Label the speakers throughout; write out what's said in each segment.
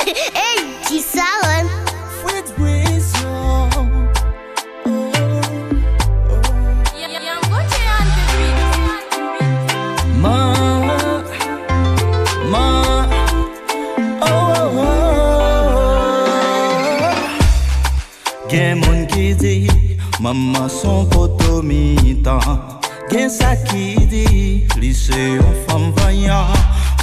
Speaker 1: Hey, qui ça, Ron?
Speaker 2: Fred Brizzo. Gen moun ki di, maman son poto mi-tan. Gen sa ki di, li se yon femme vaillant.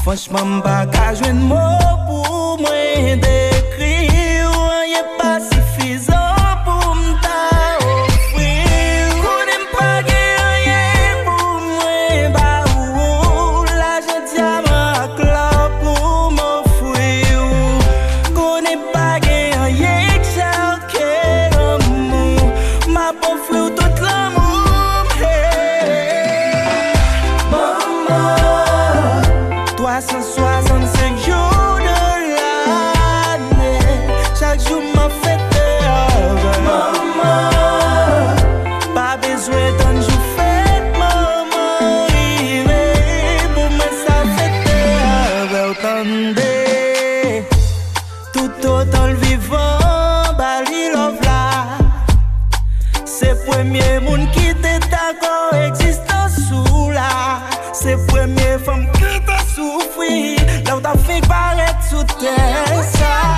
Speaker 2: Franchement, m'pa ka jwenn mot pou mwen dekri. Ou y'a pas suffisant pou m'ta offrir. Konen pa gen rien pou mwen ba ou. La diamant ak la pou m'offrir. Konen pa gen rien que ça ke l'amour. Ma offrir tout l'amour. Hey. Maman, 365 jours de l'année, chaque jour m'a fait peur. Maman, pas besoin d'un jour fait, maman, pour moi ça fait peur. Attendez, tout autant le vivant, bali love là. C'est premier monde qui t'est d'accord existence sous là. C'est première femme qui t'a souffri. Là où t'as fait paraître sous terre ça.